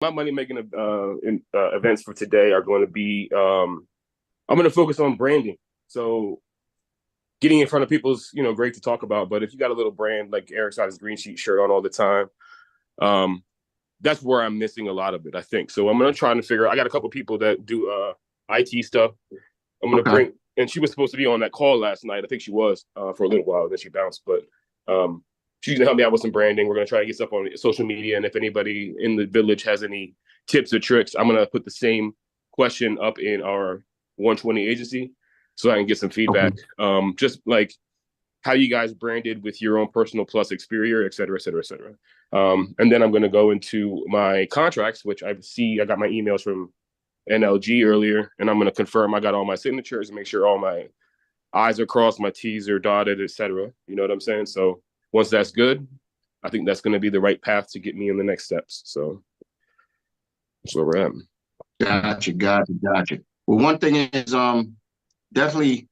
My money making events for today are going to be I'm going to focus on branding. So getting in front of people's, great to talk about. But if you got a little brand like Eric's got his green sheet shirt on all the time, um, that's where I'm missing a lot of it, I think. So I'm going to try to figure. I got a couple people that do IT stuff. I'm going to Okay. bring, and she was supposed to be on that call last night. I think she was for a little while, then she bounced. But she's going to help me out with some branding. We're going to try to get stuff on social media, and if anybody in the village has any tips or tricks, I'm going to put the same question up in our 120 agency so I can get some Okay. feedback. Just like how you guys branded with your own personal plus Experior, et cetera, et cetera, et cetera. And then I'm going to go into my contracts, which I got my emails from NLG earlier, and I'm going to confirm I got all my signatures and make sure all my I's are crossed, my T's are dotted, et cetera. You know what I'm saying? So once that's good, I think that's going to be the right path to get me in the next steps. So that's where we're at. Gotcha. Well, one thing is, definitely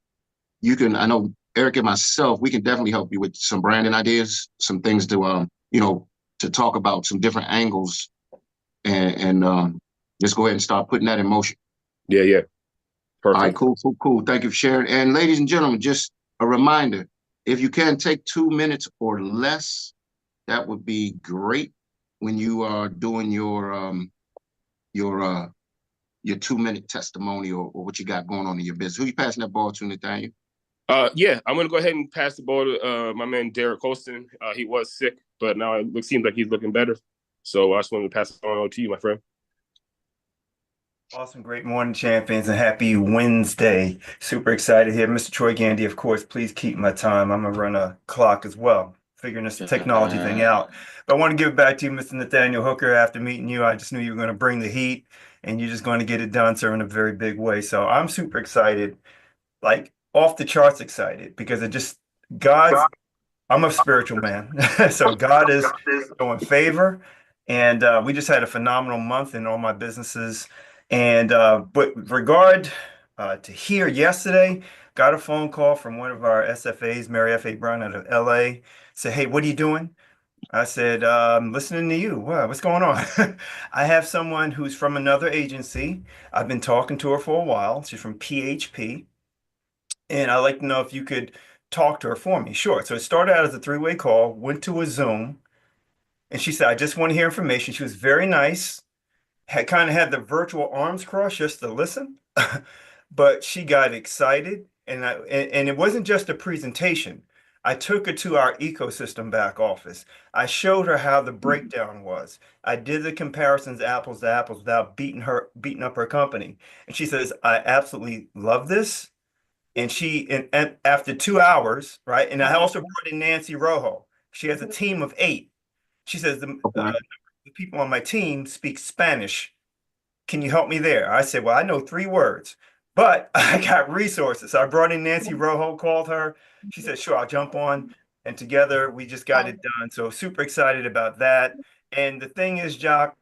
you can. I know Eric and myself, we can definitely help you with some branding ideas, some things to, to talk about, some different angles, and just go ahead and start putting that in motion. Yeah, yeah. All right, Perfect. cool. Thank you for sharing. And ladies and gentlemen, just a reminder: if you can take 2 minutes or less, that would be great when you are doing your uh your 2 minute testimony or what you got going on in your business. Who you passing that ball to, Nathaniel? Yeah, I'm gonna go ahead and pass the ball to my man Derek Colston. He was sick, but now it seems like he's looking better. So I just wanted to pass it on to you, my friend. Awesome. Great morning, champions, and happy Wednesday. Super excited here. Mr. Troy Gandy, of course, please keep my time. I'm going to run a clock as well, figuring this technology thing out. But I want to give it back to you, Mr. Nathaniel Hooker. After meeting you, I just knew you were going to bring the heat, and you're just going to get it done, sir, in a very big way. So I'm super excited, like off the charts excited, because it just, God's, I'm a spiritual man. So God is showing favor. And we just had a phenomenal month in all my businesses. And but with regard to here yesterday, got a phone call from one of our SFAs, Mary F.A. Brown out of LA. Said, hey, what are you doing? I said, listening to you. What's going on? I have someone who's from another agency. I've been talking to her for a while. She's from PHP. And I'd like to know if you could talk to her for me. Sure. So it started out as a three-way call, went to a Zoom, and she said, I just want to hear information. She was very nice, had kind of had the virtual arms crossed just to listen, but she got excited. And it wasn't just a presentation. I took her to our ecosystem back office. I showed her how the breakdown was. I did the comparisons apples to apples without beating up her company. And she says, I absolutely love this. And after 2 hours, right? And I also brought in Nancy Rojo. She has a team of 8. She says Okay. the people on my team speak Spanish. Can you help me there? I said, well, I know 3 words, but I got resources. So I brought in Nancy Rojo, called her. She said, sure, I'll jump on. And together we just got it done. So super excited about that. And the thing is, Jock,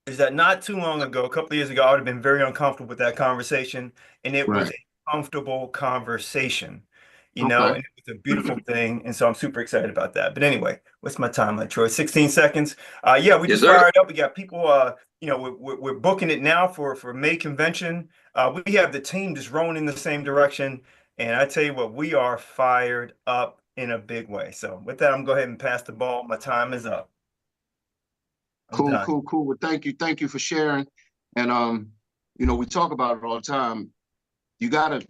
is that not too long ago, a couple of years ago, I would have been very uncomfortable with that conversation. And it was Right. a comfortable conversation, Okay. and it was a beautiful thing. And so I'm super excited about that. But anyway, what's my time, like Troy? 16 seconds. Yeah, we Yes, just sir. fired up. We got people, we're booking it now for May convention. We have the team just rowing in the same direction. And I tell you what, we are fired up in a big way. So with that, I'm going to go ahead and pass the ball. My time is up. I'm done. Cool. Well, thank you for sharing. And we talk about it all the time. You gotta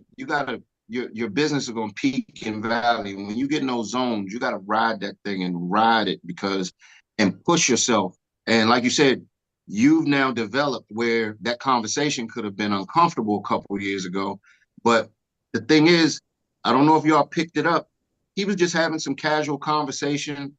your business is gonna peak and valley. When you get in those zones, you gotta ride that thing and ride it and push yourself. And like you said, you've now developed where that conversation could have been uncomfortable a couple of years ago. But the thing is, I don't know if y'all picked it up. He was just having some casual conversation,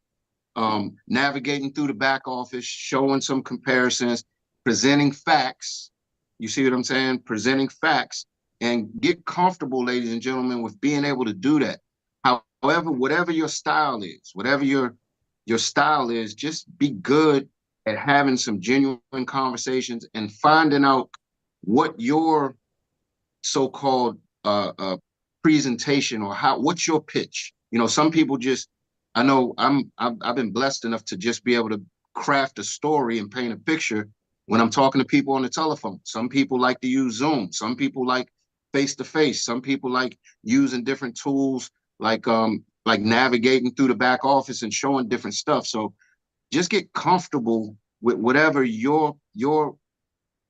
navigating through the back office, showing some comparisons, presenting facts. You see what I'm saying? Presenting facts and get comfortable, ladies and gentlemen, with being able to do that. However, whatever your style is, whatever your style is, just be good at having some genuine conversations and finding out what your so-called presentation or what's your pitch. Some people just, I know I've been blessed enough to just be able to craft a story and paint a picture, when I'm talking to people on the telephone. Some people like to use Zoom. Some people like face to face. Some people like using different tools, like navigating through the back office and showing different stuff. So just get comfortable with whatever your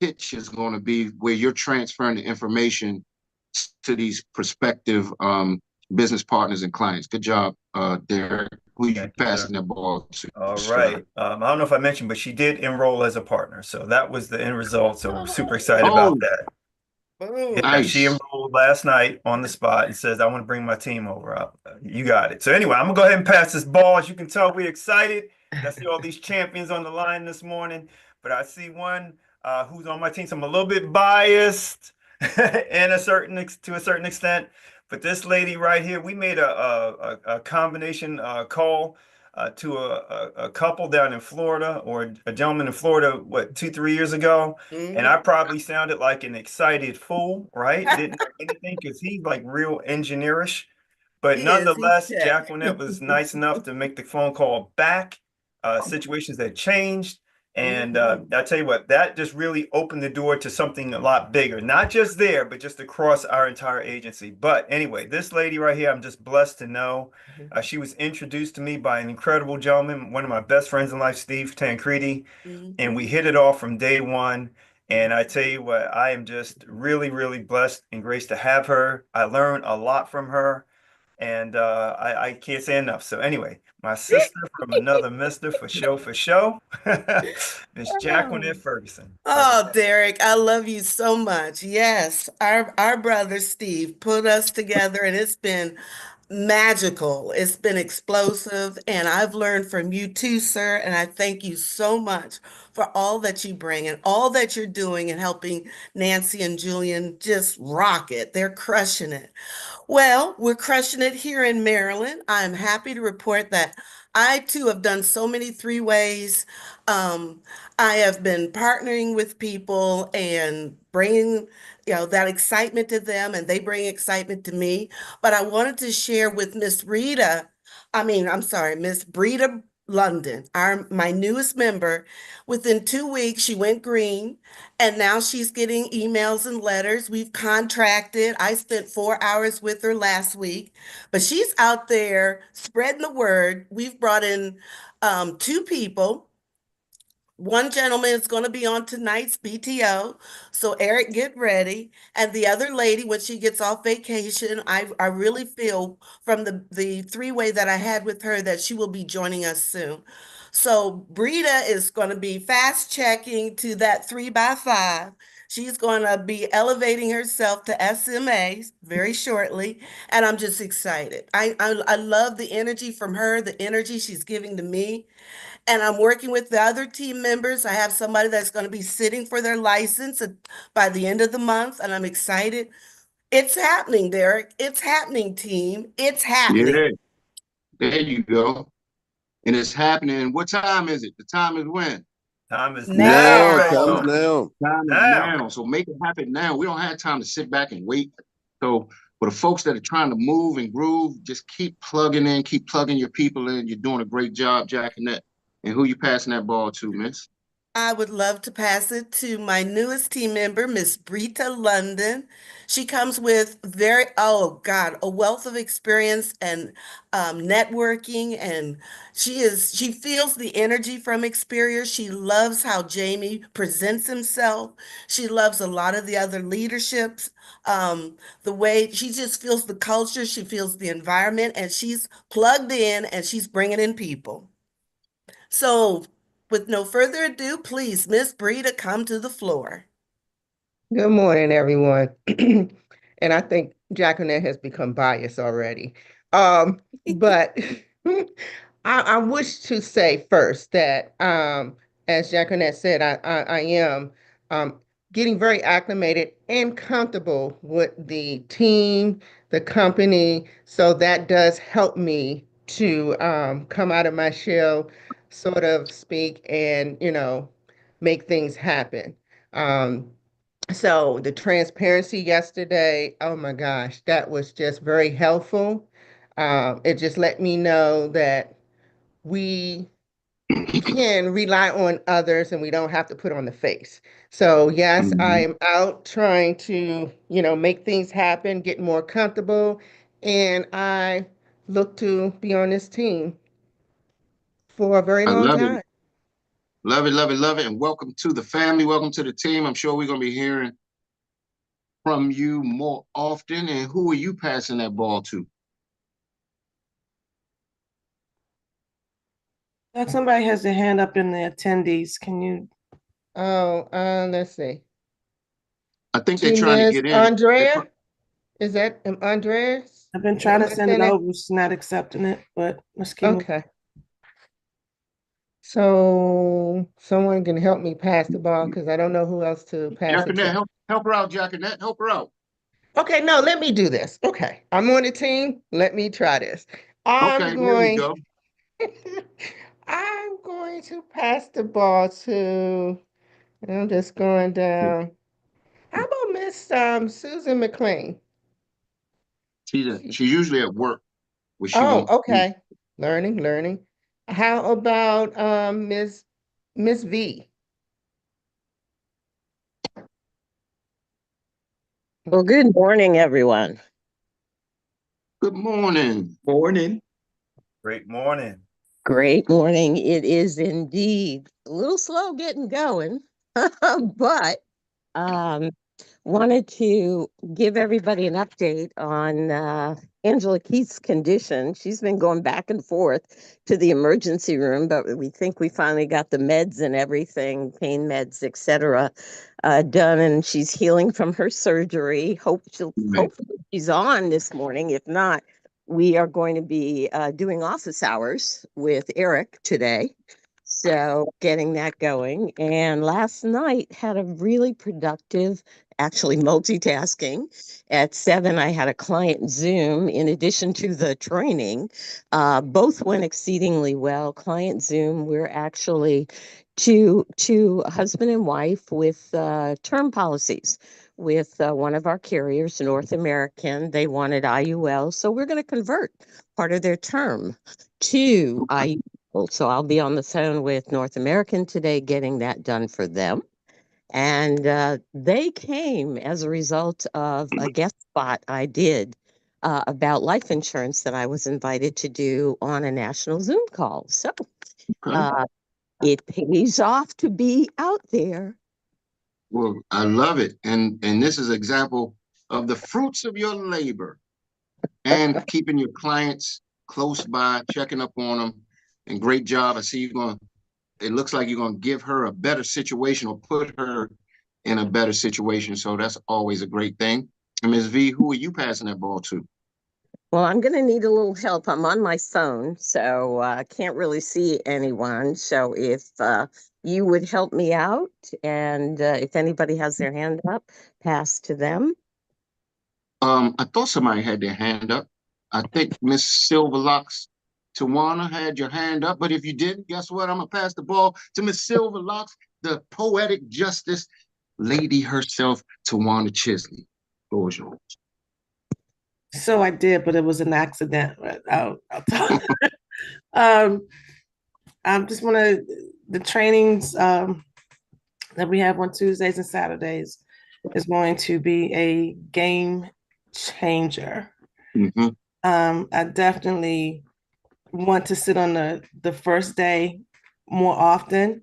pitch is going to be, where you're transferring the information to these prospective business partners and clients. Good job, Derek. Who you Thank you, sir. passing that ball to, All sir? right. I don't know if I mentioned, but she did enroll as a partner. So that was the end result. So we're super Oh, excited about Oh, that. boom. Yeah, she nice. enrolled last night on the spot and says, I want to bring my team over. You got it. So anyway, I'm gonna go ahead and pass this ball. As you can tell, we're excited. I see all these champions on the line this morning, but I see one who's on my team. So I'm a little bit biased in to a certain extent. But this lady right here, we made a combination call to a couple down in Florida, or a gentleman in Florida, what, 2, 3 years ago. And I probably sounded like an excited fool, right? Didn't know anything because he's like real engineerish. But He is. He's nonetheless, tech. Jacqueline was nice enough to make the phone call back. Situations had changed. And I tell you what, that just really opened the door to something a lot bigger, not just there, but just across our entire agency. But anyway, this lady right here, I'm just blessed to know. She was introduced to me by an incredible gentleman, one of my best friends in life, Steve Tancredi, and we hit it off from day one. And I tell you what, I am just really, really blessed and graced to have her. I learned a lot from her, and I can't say enough. So anyway, my sister from another mister, for show, Miss Jacqueline Oh, Ferguson. How about oh, Derek, I love you so much. Yes, our brother Steve put us together, and it's been magical. It's been explosive, and I've learned from you too, sir. And I thank you so much for all that you bring and all that you're doing and helping Nancy and Julian just rock it. They're crushing it. Well, we're crushing it here in Maryland. I'm happy to report that I too have done so many three ways. Um, I have been partnering with people and bringing, that excitement to them, and they bring excitement to me. But I wanted to share with Miss Rita, I'm sorry, Miss Brita London, my newest member. Within 2 weeks, she went green. And now she's getting emails and letters. We've contracted. I spent 4 hours with her last week, but she's out there spreading the word. We've brought in two people. One gentleman is going to be on tonight's BTO. So, Eric, get ready. And the other lady, when she gets off vacation, I really feel from the three-way that I had with her that she will be joining us soon. So, Brita is going to be fast checking to that 3x5. She's going to be elevating herself to SMA very shortly. And I'm just excited. I love the energy from her, the energy she's giving to me. And I'm working with the other team members. I have somebody that's going to be sitting for their license by the end of the month, and I'm excited. It's happening, Derek. It's happening, team. It's happening. Yeah, there you go. And it's happening. What time is it? The time is when? time is Now, now. time is Now. now. Time is Now. now. So make it happen now. We don't have time to sit back and wait. So for the folks that are trying to move and groove, just keep plugging in, keep plugging your people in. You're doing a great job, Jack and that. And who you passing that ball to, Miss? I would love to pass it to my newest team member, Miss Brita London. She comes with oh God, a wealth of experience and networking, and she feels the energy from Experior. She loves how Jamie presents himself. She loves a lot of the other leaderships, the way she just feels the culture, she feels the environment, and she's plugged in and she's bringing in people. So, with no further ado, please, Miss Brita, come to the floor. Good morning, everyone. And I think Jacqueline has become biased already. But I wish to say first that, as Jacqueline said, I am um, getting very acclimated and comfortable with the team, the company. So that does help me to come out of my shell, sort of speak, and, make things happen. Um, so the transparency yesterday, oh my gosh, that was just very helpful. It just let me know that we can rely on others and we don't have to put on the face. So yes, I Mhm. am out trying to, make things happen, get more comfortable, and I look to be on this team for a very I long love it. time. Love it, love it, love it. And welcome to the family. Welcome to the team. I'm sure we're going to be hearing from you more often. And who are you passing that ball to? Like somebody has their hand up in the attendees. Can you? Oh, let's see. I think they're To trying to Miss get in. Andrea? Is that Andreas? I've been trying to Am I send it saying that? over. She's not accepting it, but let's keep moving. Okay. So someone can help me pass the ball because I don't know who else to pass it Jackinette, to. help her out, Jackinette. Help her out. Okay, no, let me do this. Okay, I'm on the team. Let me try this. I'm Okay, there we going, go. I'm going to pass the ball to, I'm just going down. How about Miss Susan McLean? She- She's usually at work where she Oh, won't. okay. Learning. How about Miss V? Well, good morning, everyone. Good morning. Morning. Great morning. Great morning. It is indeed a little slow getting going, but um, wanted to give everybody an update on Angela Keith's condition. She's been going back and forth to the emergency room, but we think we finally got the meds and everything, pain meds, etc., done, and she's healing from her surgery. Hopefully she's on this morning. If not, we are going to be doing office hours with Eric today. So getting that going. And last night had a really productive, actually multitasking. At 7, I had a client Zoom in addition to the training. Both went exceedingly well. Client Zoom, we're actually two husband and wife with term policies with one of our carriers, North American. They wanted IUL, so we're going to convert part of their term to IUL. So I'll be on the phone with North American today, getting that done for them. And they came as a result of a guest spot I did about life insurance that I was invited to do on a national Zoom call. So Okay. it pays off to be out there. Well, I love it. And this is an example of the fruits of your labor and keeping your clients close by, checking up on them. And great job. I see you're going to, it looks like you're going to give her a better situation or put her in a better situation. So that's always a great thing. And Ms. V, who are you passing that ball to? Well, I'm going to need a little help. I'm on my phone, so I can't really see anyone. So if you would help me out, and if anybody has their hand up, pass to them. I thought somebody had their hand up. I think Miss Silverlocks Tawana had your hand up, but if you didn't, guess what? I'm gonna pass the ball to Miss Silverlocks, the poetic justice lady herself, Tawana Chisley. Floor is yours. So I did, but it was an accident. But I'll tell. I just want to the trainings that we have on Tuesdays and Saturdays is going to be a game changer. Mm-hmm. I definitely want to sit on the first day more often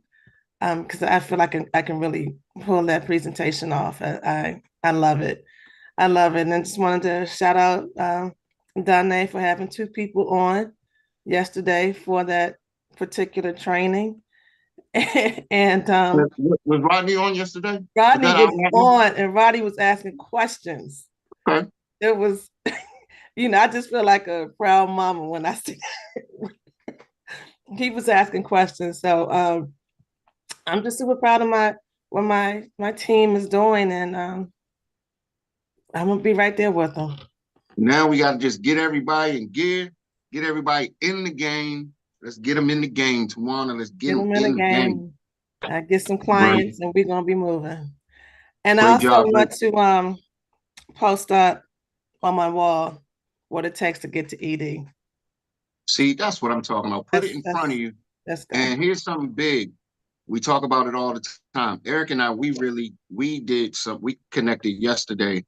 because I feel like I can really pull that presentation off. I love it. I love it. And I just wanted to shout out Danae for having 2 people on yesterday for that particular training. And Was Rodney on yesterday? Rodney That was our on and Rodney was asking questions. okay. It was, I just feel like a proud mama when I see he was asking questions. So I'm just super proud of what my team is doing, and I'm gonna be right there with them. Now we got to just get everybody in gear, get everybody in the game. Let's get them in the game, Tawana. Let's get them in the game. Get some Great, clients, and we're gonna be moving. And I great also job. want to post up on my wall what it takes to get to ED. See, that's what I'm talking about. Put it in front of That's you Let's go. And here's something big. We talk about it all the time. Eric and I, we connected yesterday,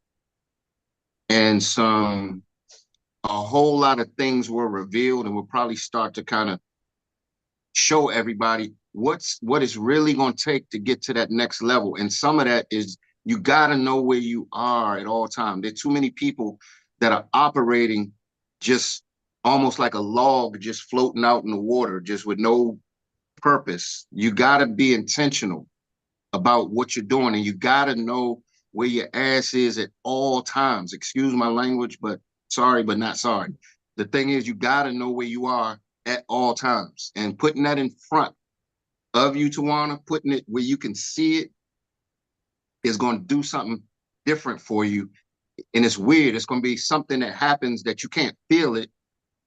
and a whole lot of things were revealed, and we'll probably start to kind of show everybody what it's really going to take to get to that next level. And some of that is you got to know where you are at all times. There are too many people that are operating just almost like a log just floating out in the water, just with no purpose. You got to be intentional about what you're doing, and you got to know where your ass is at all times. Excuse my language, but sorry, but not sorry. The thing is, you got to know where you are at all times, and putting that in front of you, Tawana, putting it where you can see it is going to do something different for you. And it's weird. It's going to be something that happens that you can't feel it,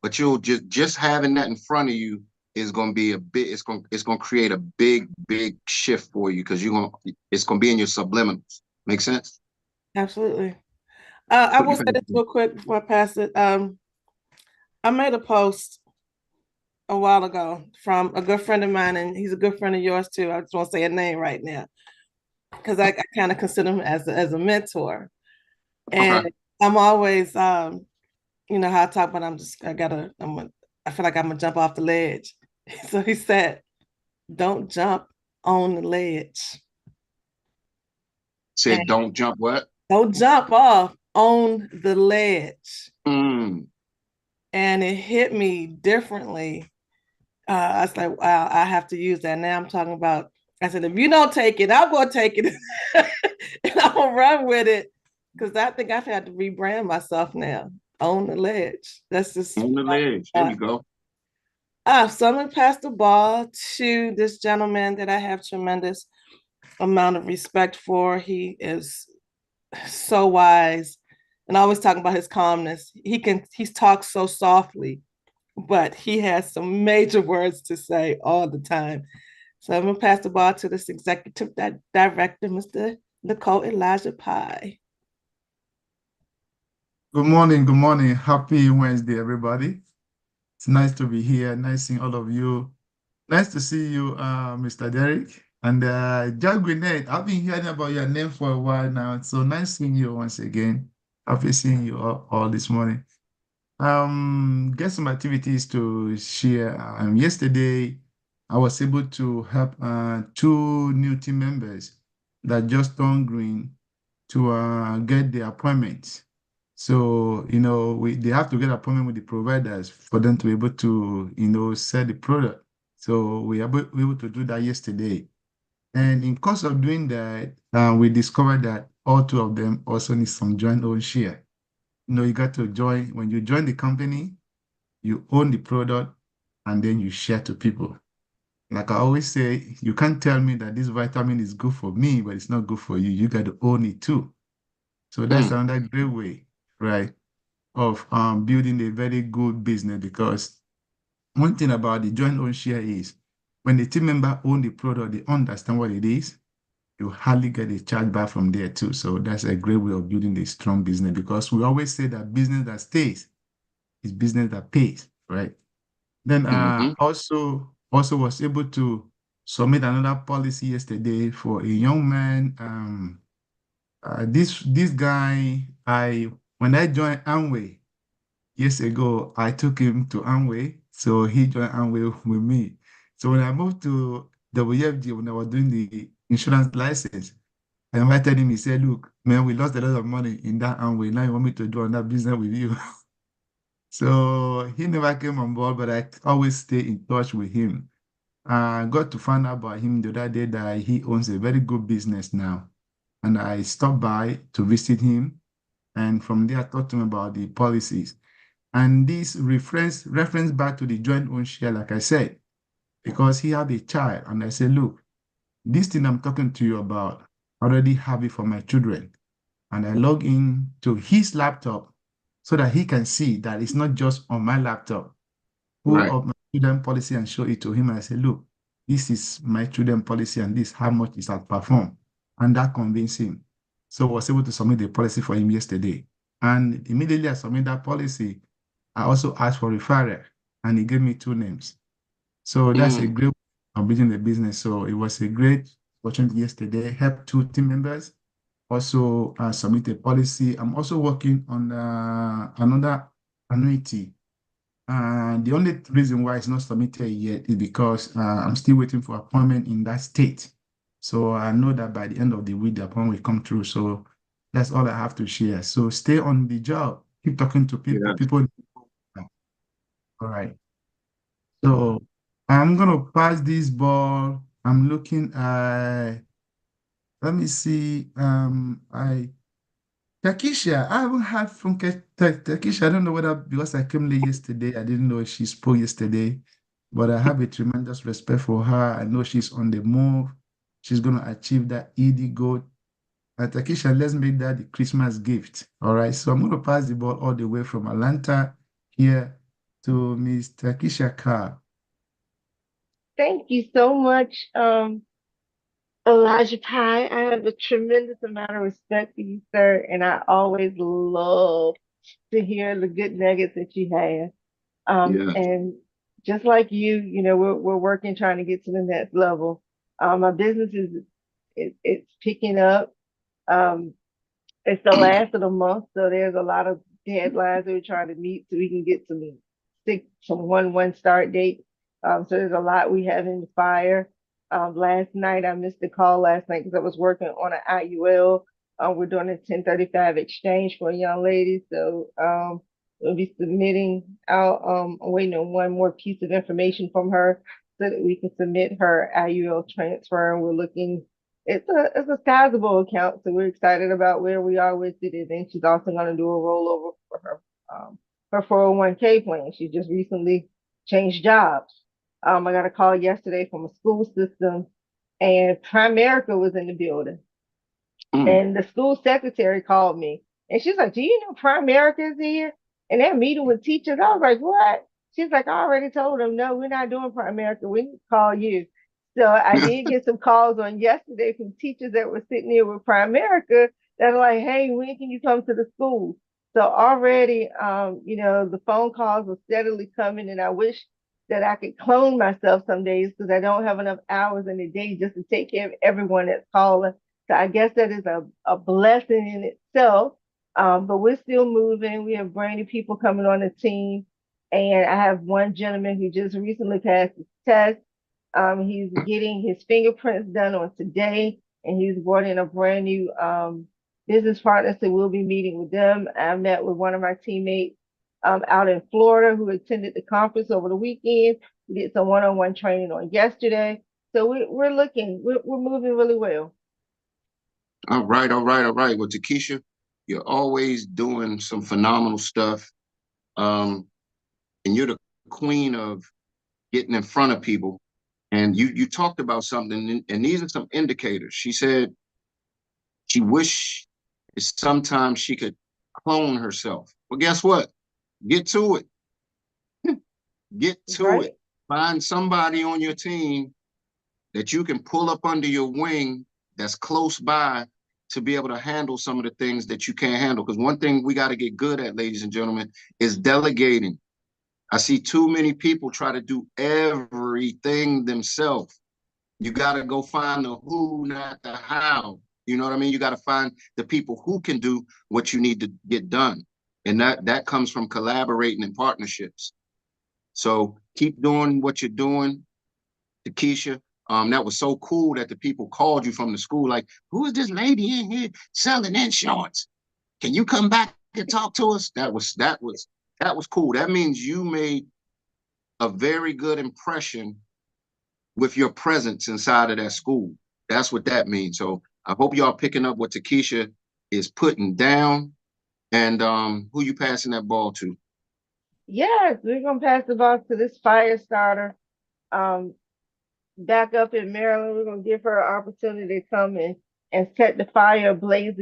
but you'll just having that in front of you is going to be it's going to create a big shift for you, because it's going to be in your subliminals. Make sense? Absolutely. I will say this real quick before I pass it. I made a post a while ago from a good friend of mine, and he's a good friend of yours too. I just won't say a name right now because I kind of consider him as a mentor. And okay. I'm always, you know how I talk about. I feel like I'm gonna jump off the ledge. So he said, "Don't jump on the ledge." Said, "Don't jump what? Don't jump off on the ledge." Mm. And it hit me differently. I was like, wow, I have to use that. Now I'm talking about, I said, if you don't take it, I'm going to take it and I'm going to run with it, because I think I've had to rebrand myself now. On the ledge. That's just on the ledge. There you go. So I'm going to pass the ball to this gentleman that I have tremendous amount of respect for. He is so wise, and I always talk about his calmness. He talks so softly, but he has some major words to say all the time. So I'm going to pass the ball to this executive director, Mr. Nicole Elijah Pye. Good morning. Good morning. Happy Wednesday, everybody. It's nice to be here. Nice seeing all of you. Nice to see you, Mr. Derek. And Jack Gwinnett, I've been hearing about your name for a while now. So nice seeing you once again. Happy seeing you all this morning. Get some activities to share. Yesterday, I was able to help 2 new team members that just turned green to get the appointments. So, they have to get an appointment with the providers for them to be able to, sell the product. So we were able to do that yesterday. And in course of doing that, we discovered that all 2 of them also need some joint own share. You got to join. When you join the company, you own the product, and then you share to people. Like I always say, you can't tell me that this vitamin is good for me, but it's not good for you. You got to own it too. So that's another great way, right, of building a very good business. Because one thing about the joint own share is when the team member own the product, they understand what it is, you hardly get a charge back from there too. So that's a great way of building a strong business, because we always say that business that stays is business that pays, right? Then also was able to submit another policy yesterday for a young man. This guy, when I joined Amway years ago, I took him to Amway, so he joined Amway with me. So when I moved to WFG, when I was doing the insurance license, I invited him. He said, "Look, man, we lost a lot of money in that Amway. Now you want me to do another business with you?" So he never came on board, but I always stay in touch with him. I got to find out about him the other day that he owns a very good business now. And I stopped by to visit him. And from there, I talked to him about the policies. And this reference back to the joint own share, like I said, because he had a child. And I said, "Look, this thing I'm talking to you about, I already have it for my children." And I log in to his laptop so that he can see that it's not just on my laptop. Pull up my children policy and show it to him. And I say, "Look, this is my children policy and this how much it has performed." And that convinced him. So I was able to submit the policy for him yesterday. And immediately I submit that policy, I also asked for referral, and he gave me 2 names. So that's a great way of building the business. So it was a great opportunity yesterday. Help two team members also submit a policy. I'm also working on another annuity. The only reason why it's not submitted yet is because I'm still waiting for appointment in that state. So I know that by the end of the week, the appointment will come through. So that's all I have to share. So stay on the job. Keep talking to people. Yeah. People. All right. So I'm gonna pass this ball. I'm looking at, let me see. Takisha, I haven't heard from Takisha. I don't know whether because I came late yesterday, I didn't know she spoke yesterday, but I have a tremendous respect for her. I know she's on the move. She's going to achieve that ED goal. Takisha, let's make that the Christmas gift. All right. So I'm going to pass the ball all the way from Atlanta here to Miss Takisha Carr. Thank you so much, Elijah Pai. I have a tremendous amount of respect for you, sir, and I always love to hear the good nuggets that you have. Yeah. And just like you know, we're working trying to get to the next level. My business it's picking up. Um, it's the last of the month, so there's a lot of deadlines that we're trying to meet so we can get some 1/1 start date. So there's a lot we have in the fire. Last night I missed the call last night because I was working on an IUL. We're doing a 1035 exchange for a young lady, so we'll be submitting out. I'm waiting on one more piece of information from her so that we can submit her IUL transfer, and we're looking it's a sizable account, so we're excited about where we are with it. And then she's also going to do a rollover for her 401k plan. She just recently changed jobs. I got a call yesterday from a school system, and Primerica was in the building. And the school secretary called me and she's like, "Do you know Primerica is here? And they're meeting with teachers." I was like, "What?" She's like, "I already told them, no, we're not doing Primerica. We need to call you." So I did get some calls on yesterday from teachers that were sitting here with Primerica that are like, "Hey, when can you come to the school?" So already, you know, the phone calls are steadily coming, and I wish that I could clone myself some days because I don't have enough hours in the day just to take care of everyone that's calling. So I guess that is a blessing in itself. But we're still moving. We have brand new people coming on the team. And I have one gentleman who just recently passed his test. He's getting his fingerprints done on today, and he's brought in a brand new business partner. So we'll be meeting with them. I met with one of my teammates out in Florida who attended the conference over the weekend. We did some one-on-one training on yesterday. So we're moving really well. All right, all right, all right. Well, Takisha, you're always doing some phenomenal stuff. And you're the queen of getting in front of people. And you talked about something, and these are some indicators. She said she wished sometimes she could clone herself. Well, guess what? Get to it. Get to it. Find somebody on your team that you can pull up under your wing that's close by to be able to handle some of the things that you can't handle. Because one thing we got to get good at, ladies and gentlemen, is delegating. I see too many people try to do everything themselves. You got to go find the who, not the how. You know what I mean? You got to find the people who can do what you need to get done. And that comes from collaborating and partnerships. So keep doing what you're doing, Takisha. That was so cool that the people called you from the school, like, "Who is this lady in here selling insurance? Can you come back and talk to us?" That was cool. That means you made a very good impression with your presence inside of that school. That's what that means. So I hope y'all picking up what Takisha is putting down. And who you passing that ball to? Yes, we're gonna pass the ball to this fire starter. Back up in Maryland, we're gonna give her an opportunity to come and set the fire ablaze